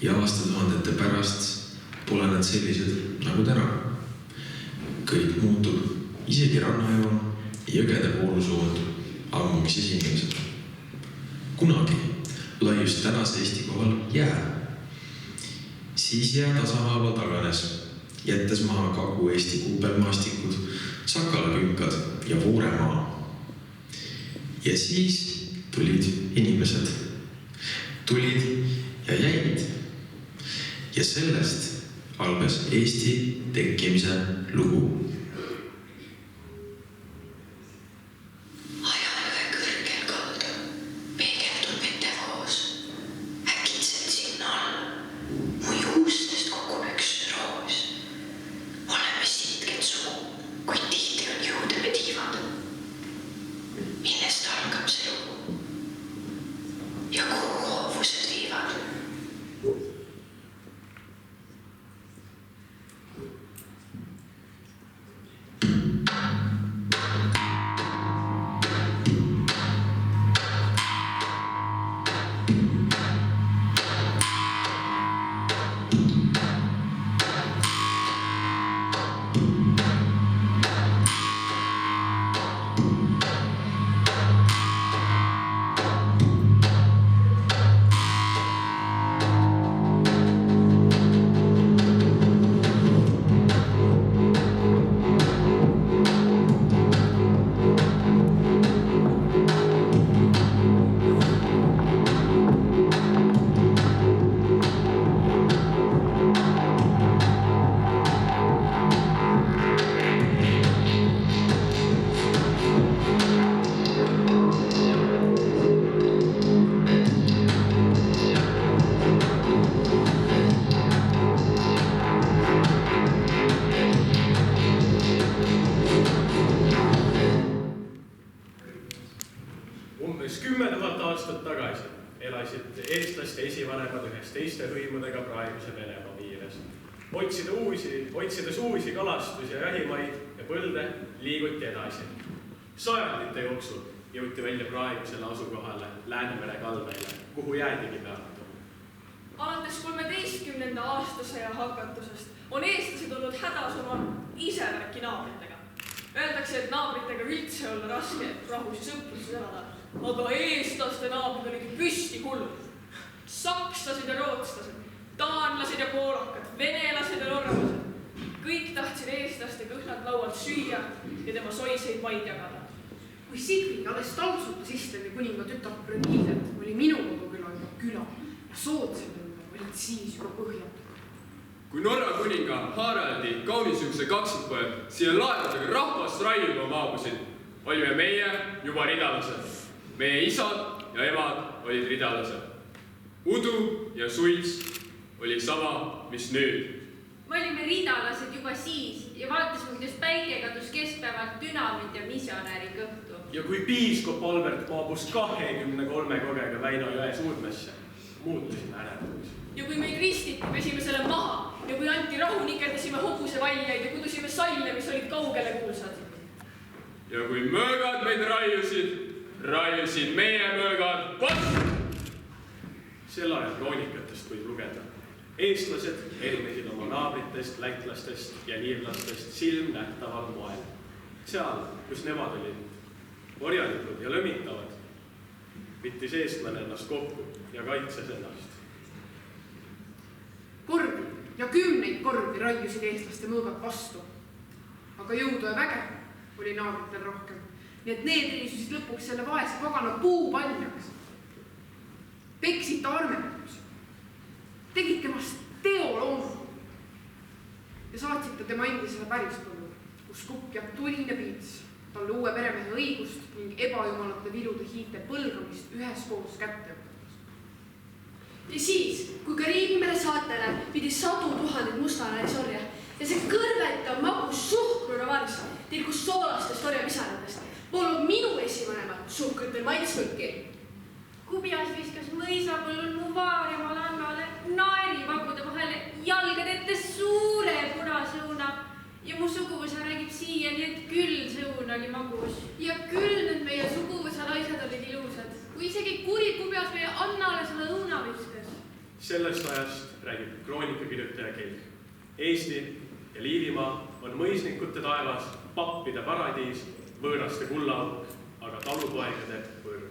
ja aastatuhandete pärast pole nad sellised nagu täna. Kõik muutub, isegi rannajoon, jõgede voolusuund, ammuks inimesed. Kunagi laius tänase Eesti kohal jää. Siis jää tasahaaval taganes, jättes maha Kagu-Eesti kuupelmaastikud, Sakala-künkad ja Vooremaa. Ja siis tulid inimesed. Tulid ja jäid. Ja sellest algas Eesti tekkimise lugu. Umbes 10 000 aastat tagasi elasid eestlaste esivanemad ühes teiste hõimudega praeguse Venemaa piires. Otsides uusi kalastus- ja jahimaid ja põlde liiguti edasi. Sajandite jooksul jõuti välja praegusele asukohale Läänemere kalmeile, kuhu jäädigi peatu. Alates 13. aastasõja hakatusest on eestlased olnud hädas oma isevärki naabritega. Öeldakse, et naabritega üldse olla raske rahus ja sõpruses elada, aga eestlaste naabrid olid püsti hullud. Sakslased ja rootslased, taanlased ja poolakad, venelased ja norralased. Kõik tahtsid eestlaste kõhnad laualt süüa ja tema soiseid maid jagada. Kui Sigrid alles taltsutas Islandi kuninga tütar Brüniidet, oli minu koduküla juba küla ja soodsed olid siis juba põhjad. Kui Norra kuninga Haraldi kaunisjukse kaksikpojad siia laevadega rahvast raiuma maabusid, olime meie juba ridalased. Meie isad ja emad olid ridalased. Udu ja suits oli sama, mis nüüd. Me olime ridalased juba siis ja vaatasime, kuidas päike kadus keskpäevalt dünamit ja misjonäri kõhtu. Ja kui piiskop Albert maabus 23 kogega Väino jõe suudmesse, muutusime äretuks. Ja kui meid ristiti, pesime selle maha ja kui anti rahu, nikerdasime hobuse valjaid ja kudusime salle, mis olid kaugele kuulsad. Ja kui möögad meid raiusid meie möögad vastu. Sel ajal kroonikatest võib lugeda. Eestlased erinesid oma naabritest, lätlastest ja liivlastest silmnähtaval moel. Seal, kus nemad olid orjalikud ja lõmitavad, võttis eestlane ennast kokku ja kaitses ennast. Kordi ja 10 kordi raiusid eestlaste mõõgad vastu, aga jõudu ja väge oli naabritel rohkem, nii et need riisusid lõpuks selle vaese pagana puu paljaks. Peksid ta armetuks, tegid temast teolooma ja saatsid ta tema endisele pärispõllu, kus kukk ja tuline piits talle uue peremehe õigust ning ebajumalate vilude hiite põlgamist üheskoos kätte õpetas. Ja siis, kui Kariibi mere saatele pidi 100 000 mustanaalisorja ja see kõrvetav magus suhkruna vars tilkus soolastest orjapisaradest, polnud minu esivanemad suhkrutel maitsnudki. Kubjas viskas mõisapõllul mu vaarjamal annale naerivagude vahele jalgade ette suure punase õuna ja mu suguvõsa räägib siiani, et küll see õun oli magus. Ja küll nüüd meie suguvõsa naised olid ilusad, kui isegi kuri kubjas meie annale selle õuna viskas. Sellest ajast räägib kroonikakirjutaja Kelg. Eesti ja Liivimaa on mõisnikute taevas, pappide paradiis, võõraste kullaauk, aga talupoegade võõrdu.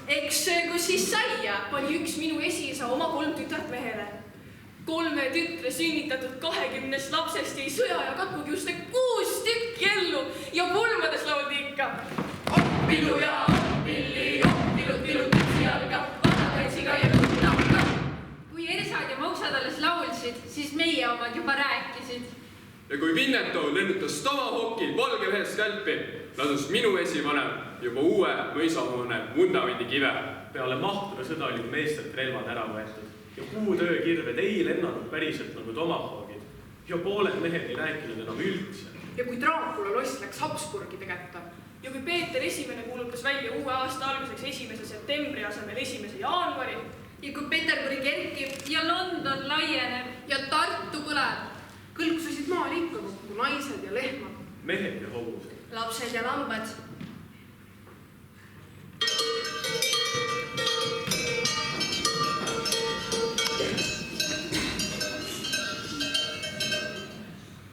Eks kui siis saia, pani üks minu esiisa oma 3 tütart mehele. 3 tütre sünnitatud 20 lapsest jäi sõja ja katkukiuste 6 tükki ellu ja pulmades lauldi ikka. Oppilu ja oppilli, oppilu tütsi jalga, vanatantsiga ja kõnnaka. Kui ersad ja mausad alles laulsid, siis meie omad juba rääkisid. Ja kui Vinneto lennutas Tomahawki valge mehes kälpi, lasus minu esivanem juba uue mõisahoone vundamendi kive. Peale Mahtura sõda olid meestelt relvad ära võetud ja puutöökirved ei lennanud päriselt nagu Tomahawkid. Ja pooled mehed ei rääkinud enam üldse. Ja kui Draakula loss läks Habsburgide kätte. Ja kui Peeter I kuulutas välja uue aasta alguseks 1. septembri asemel 1. jaanuari. Ja kui Peterburi kerkib ja London laieneb ja Tartu põleb. Kõlksusid maal ikka kokku naised ja lehmad. Mehed ja hobused. Lapsed ja lambad.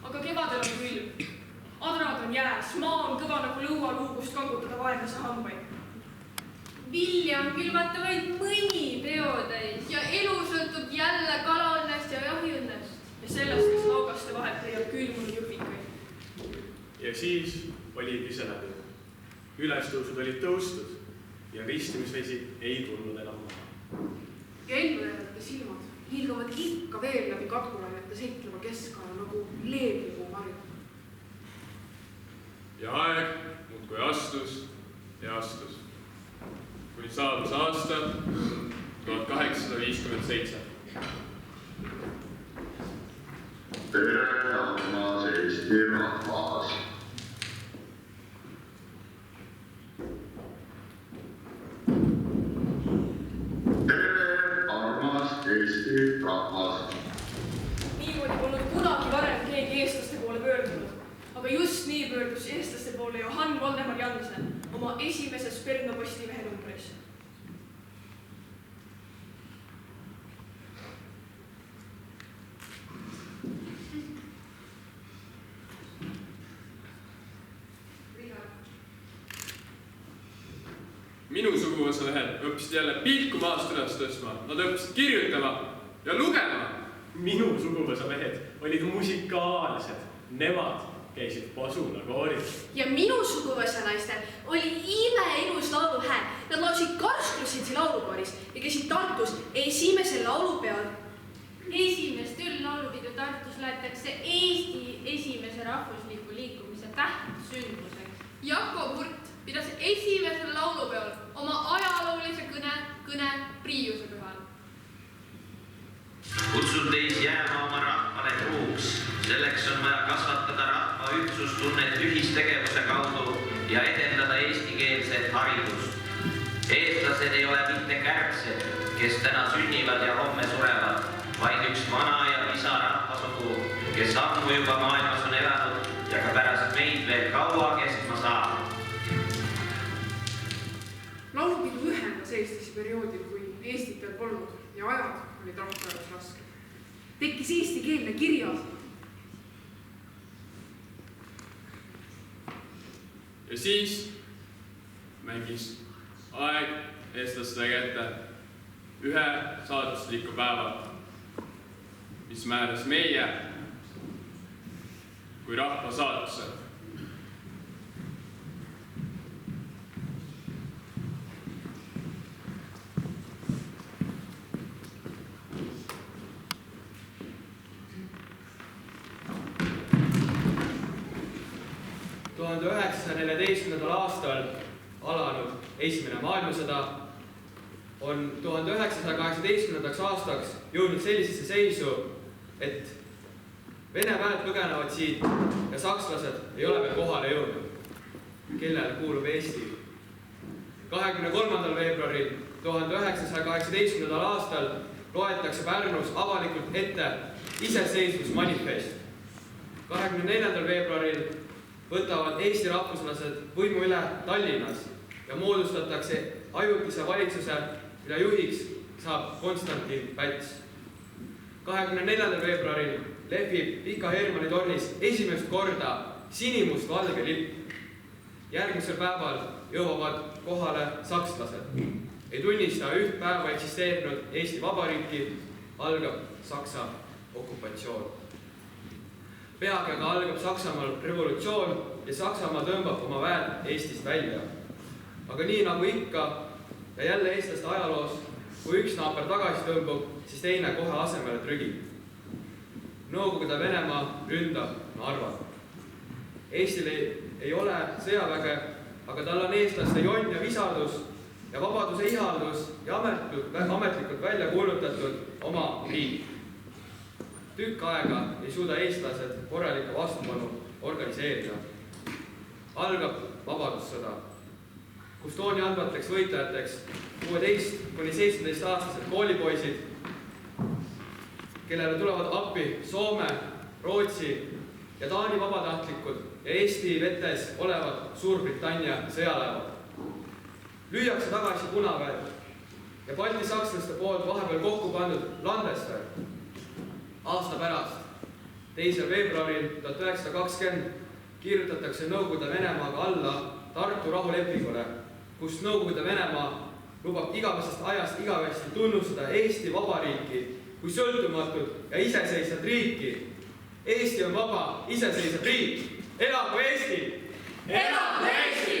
Aga kevadel on külm. Adrad on jääs, maa on kõva nagu lõualuugust kangutada vaenlase hambaid. Vilja on külmata vaid mõni peotäis. Ja elu sõltub jälle kalaõnnest ja jahiõnnest. Ja sellest, kes laugaste vahelt leiab külmunud jupikaid. Ja siis oligi see läbi. Ülestõusud olid tõustud ja ristimisvesi ei tulnud enam maha. Ja ellujääjate silmad hiilgavad ikka veel läbi katkulaiete seitleva keskala nagu leebligu varju. Ja aeg muudkui astus ja astus. Kui saabus aasta 1857. Tere, armas Eesti rahvas! Tere, armas Eesti rahvas! Niimoodi polnud kunagi varem keegi eestlaste poole pöördunud. Aga just nii pöördus eestlaste poole Johann Voldemar Jansen oma esimeses Pärnu Postimehe numbris. Minu suguvõsa lehed õppisid jälle pilku maast üles tõstma. Nad õppisid kirjutama ja lugema. Minu suguvõsa mehed olid musikaalsed. Nemad käisid pasunakooris. Ja minu suguvõsa naistel oli imeilus lauluhääl. Nad laulsid Karsklusitsi laulukooris ja käisid Tartus esimesel laulupeol. Esimest laulupidu Tartus lähetakse Eesti esimese rahvusliku liikumise tähtsündmuseks. Jakob Hurt pidas esimesel laulupeol oma ajaloolise kõne Priiuse pühal. Kutsun teis jääma oma rahvale truuks. Selleks on vaja kasvatada rahva ühtsustunnet ühistegevuse kaudu ja edendada eestikeelset haridust. Eestlased ei ole mitte kärbsed, kes täna sünnivad ja homme surevad, vaid üks vana ja pisa rahvasugu, kes ammu juba maailmas on elanud ja ka pärast meid veel kaua kestma saab. Laulupidu ühendas Eestis perioodil, kui Eestit veel polnud ja ajad olid rahvajaos rasked. Tekkis eestikeelne kirjasõna. Ja siis mängis aeg eestlaste kätte ühe saatusliku päeva, mis määras meie kui rahva saatuse. 1914. aastal alanud Esimene maailmasõda on 1918. aastaks jõudnud sellisesse seisu, et Vene väed põgenevad siit ja sakslased ei ole veel kohale jõudnud, kellele kuulub Eesti. 23. veebruaril 1918. aastal loetakse Pärnus avalikult ette iseseisvusmanifest. 24. veebruaril võtavad Eesti rahvuslased võimu üle Tallinnas ja moodustatakse ajutise valitsuse, mille juhiks saab Konstantin Päts. 24. veebruaril lehvib Pika Hermanni tornis esimest korda sinimustvalge lipp. Järgmisel päeval jõuavad kohale sakslased. Ei tunnista üht päeva eksisteerinud Eesti Vabariiki, algab Saksa okupatsioon. Peagi aga algab Saksamaal revolutsioon ja Saksamaa tõmbab oma väed Eestist välja. Aga nii nagu ikka ja jälle eestlaste ajaloos, kui üks naaber tagasi tõmbub, siis teine kohe asemele trügib. Nõukogude Venemaa ründab Narvat. Eestil ei ole sõjaväge, aga tal on eestlaste jonn ja visardus ja vabaduse ihaldus ja ametlikult välja kuulutatud oma riik. Tükk aega ei suuda eestlased korralikku vastupanu organiseerida. Algab vabadussõda, kus tooni andvateks võitlejateks 16–17-aastased koolipoisid, kellele tulevad appi Soome, Rootsi ja Taani vabatahtlikud ja Eesti vetes olevad Suurbritannia sõjalaevad. Lüüakse tagasi Punaväed ja Balti sakslaste poolt vahepeal kokku pandud Landeswehr. Aasta pärast, 2. veebruaril 1920 kirjutatakse Nõukogude Venemaaga alla Tartu rahulepingule, kus Nõukogude Venemaa lubab igavesest ajast igavesti tunnustada Eesti Vabariiki kui sõltumatut ja iseseisvat riiki. Eesti on vaba, iseseisev riik. Elagu Eesti! Elagu Eesti!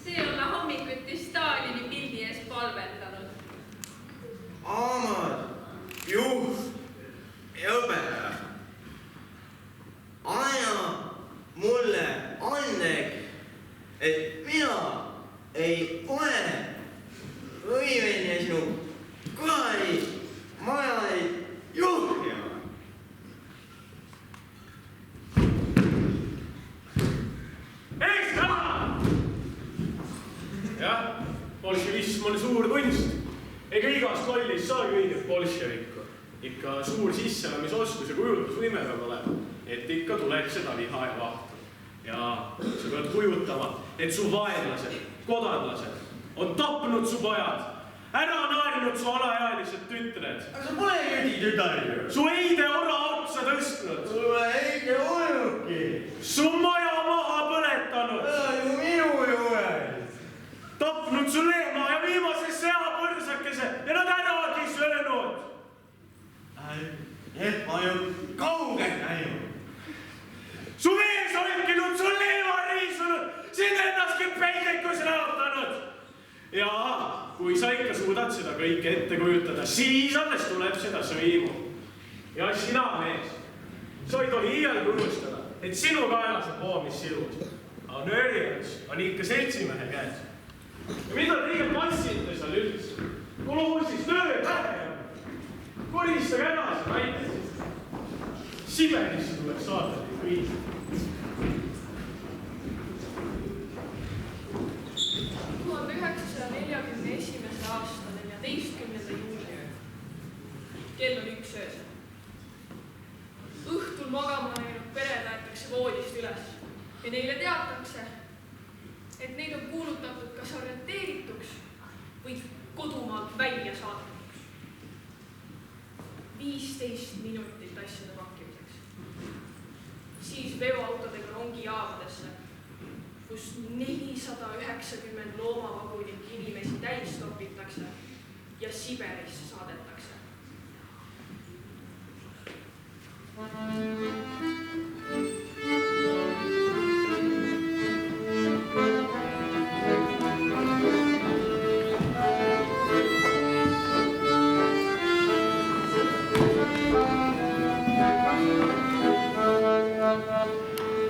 See olla hommikuti Stalini mõne suur kunst. Ega igast lollist saagi õiget bolševikku. Ikka suur sisseelamisoskus ja kujutlusvõime peab olema, et ikka tuleb seda viha ja vahtu. Ja sa pead kujutama, et su vaenlased, kodanlased on tapnud su pojad, ära naernud su alaealised tütred. Aga sa pole jõdi tütar ju. Su eide ora otsa tõstnud. Sulle eide olnudki. Su maja maha põletanud. Ju minu juures. Tapnud su leema ja viimase seapõrsakese ja nad äragi söönud. Et ma ju kaugelt näinud. Su mees olkinud, su leema riisunud, sind ennastki peidekus raotanud. Ja kui sa ikka suudad seda kõike ette kujutada, siis alles tuleb seda sõimu. Ja sina, mees, sa ei tohi iialgi unustada, et sinu kaelas on poom, mis silus. Aga nöörijuts on ikka seltsimehe käes. Ja mida teie passite seal üldse? Koloosis töö pähe. Koristage ära see näiteks. Siberisse tuleb saada kõik. 1941. aasta 14. juuni öö. Kell on 1 öösel. Õhtul magama läinud pered aetakse voodist üles ja neile teatakse, et neid on kuulutatud kas arreteerituks või kodumaalt välja saadetuks. 15 minutit asjade pakkimiseks. Siis veoautodega rongijaamadesse, kus 490 loomavagunit inimesi täis topitakse ja Siberisse saadetakse.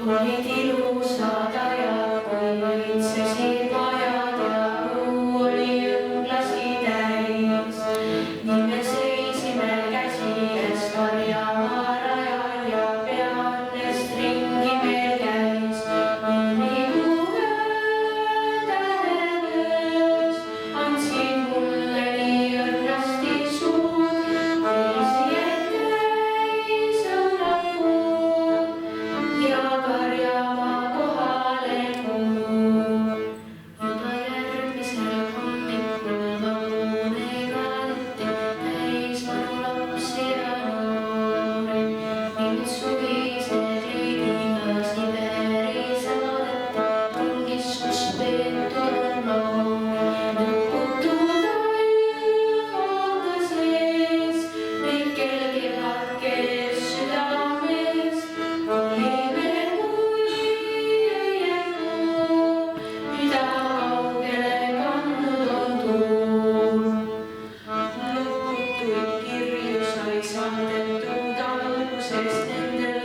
Olid ilusad ajad, kui õitsesid majad ja õu oli õnglasi täis. Nii me seisime käsides karjamaa rajal ja pealest ringi meil käis. Nii nagu öö tähendas, andsid mulle nii õrnasti suud, viisi et täis õunapuud ja karjamaa kohale kuulub. Juba järgmisel hommikul vagunega võtti täis manu lapsi ja noori. Mind suvised reidiga Siberi saadeti ringis, kus peetud on noori. Lõputu talv vaata sees, mikkel kevad kees südames. Olime kui õiemuu, mida kaugele kandnud on tuul. Lõputuid kirju sai saadetud algusest nendel,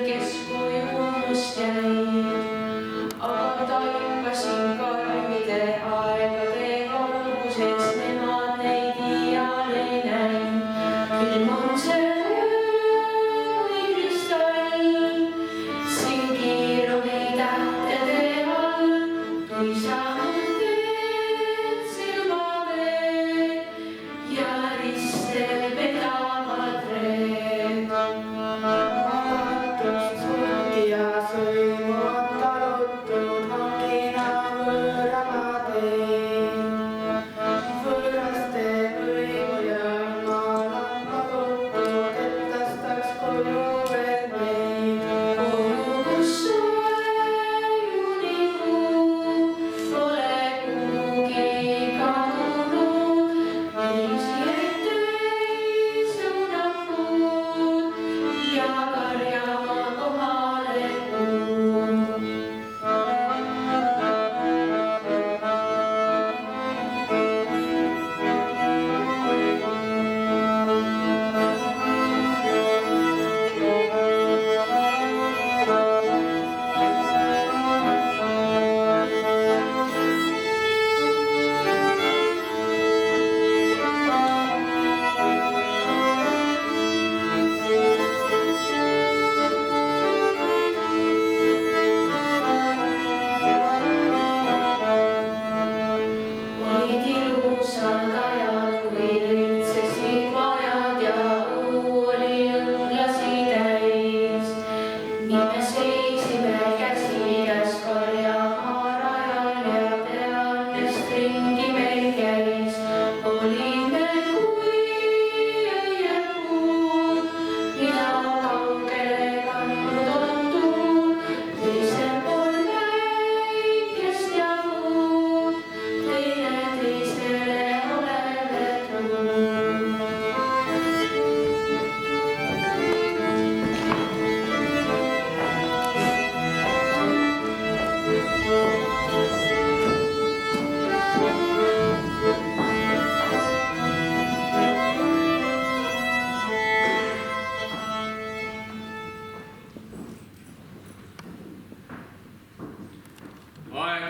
Aeg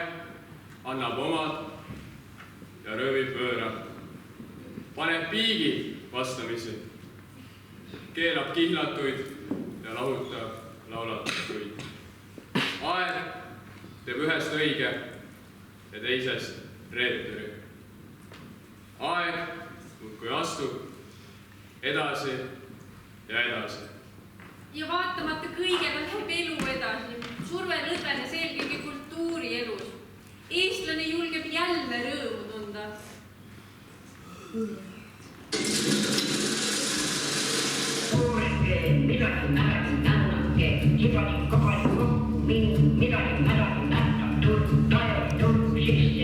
annab omad ja röövib võõra. Paneb piigi vastamisi. Keelab kihlatuid ja lahutab laulatatuid. Aeg teeb ühest õige ja teisest reeturi. Aeg muudkui astub edasi ja edasi. Ja vaatamata kõigele läheb elu edasi. Surve lõdvenes eelkõige kultuurielus. Eestlane julgeb jälle rõõmu tunda. Midagi määrab nännake, kibani kohaliku, midagi määrab nännab turg, taev turg, siis